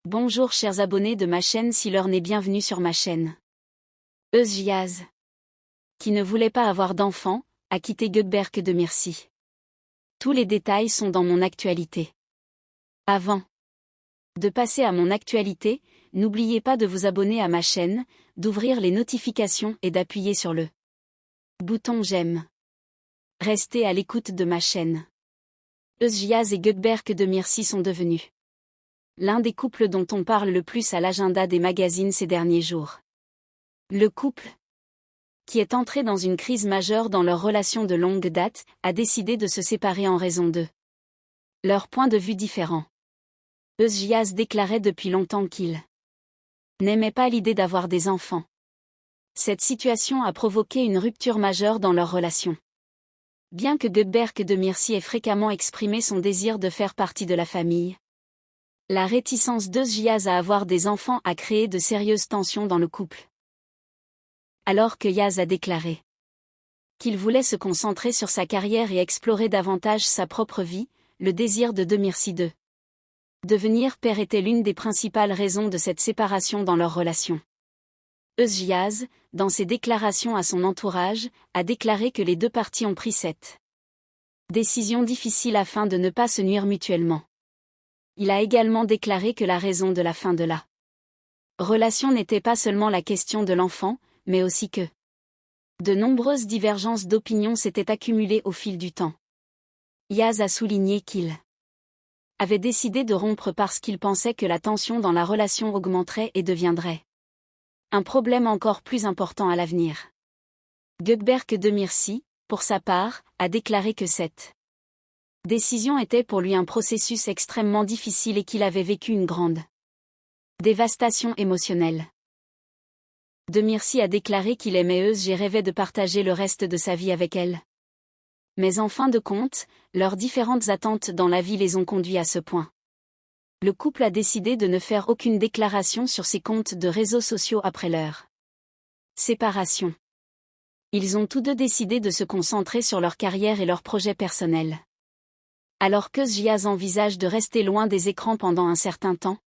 Bonjour chers abonnés de ma chaîne Sealer n'est bienvenue sur ma chaîne. Yaz, qui ne voulait pas avoir d'enfant, a quitté Göteborg de Myrcie. Tous les détails sont dans mon actualité. Avant de passer à mon actualité, n'oubliez pas de vous abonner à ma chaîne, d'ouvrir les notifications et d'appuyer sur le bouton j'aime. Restez à l'écoute de ma chaîne. Yaz et Göteborg de Myrcie sont devenus l'un des couples dont on parle le plus à l'agenda des magazines ces derniers jours. Le couple, qui est entré dans une crise majeure dans leur relation de longue date, a décidé de se séparer en raison de leurs points de vue différents. Yaz déclarait depuis longtemps qu'il n'aimait pas l'idée d'avoir des enfants. Cette situation a provoqué une rupture majeure dans leur relation. Bien que Göteborg de Myrcie ait fréquemment exprimé son désir de faire partie de la famille, la réticence d'Yaz à avoir des enfants a créé de sérieuses tensions dans le couple. Alors que Yaz a déclaré qu'il voulait se concentrer sur sa carrière et explorer davantage sa propre vie, le désir de Myrcie de devenir père était l'une des principales raisons de cette séparation dans leur relation. Yaz, dans ses déclarations à son entourage, a déclaré que les deux parties ont pris cette décision difficile afin de ne pas se nuire mutuellement. Il a également déclaré que la raison de la fin de la relation n'était pas seulement la question de l'enfant, mais aussi que de nombreuses divergences d'opinion s'étaient accumulées au fil du temps. Yaz a souligné qu'il avait décidé de rompre parce qu'il pensait que la tension dans la relation augmenterait et deviendrait un problème encore plus important à l'avenir. Göteborg de Myrcie, pour sa part, a déclaré que cette décision était pour lui un processus extrêmement difficile et qu'il avait vécu une grande dévastation émotionnelle. De Myrcie a déclaré qu'il aimait Yaz et rêvait de partager le reste de sa vie avec elle. Mais en fin de compte, leurs différentes attentes dans la vie les ont conduits à ce point. Le couple a décidé de ne faire aucune déclaration sur ses comptes de réseaux sociaux après leur séparation. Ils ont tous deux décidé de se concentrer sur leur carrière et leurs projets personnels. Alors que Yaz envisage de rester loin des écrans pendant un certain temps,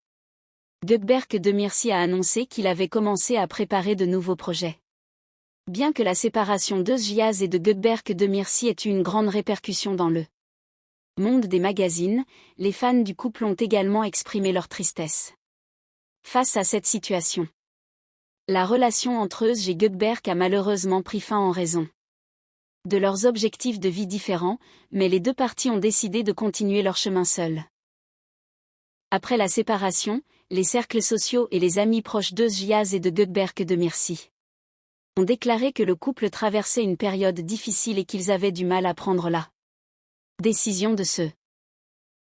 Göteborg de Myrcie a annoncé qu'il avait commencé à préparer de nouveaux projets. Bien que la séparation Yaz et de Göteborg de Myrcie ait eu une grande répercussion dans le monde des magazines, les fans du couple ont également exprimé leur tristesse face à cette situation. La relation entre Yaz et Göteborg a malheureusement pris fin en raison de leurs objectifs de vie différents, mais les deux parties ont décidé de continuer leur chemin seuls. Après la séparation, les cercles sociaux et les amis proches Yaz et de Göteborg de Myrcie ont déclaré que le couple traversait une période difficile et qu'ils avaient du mal à prendre la décision de se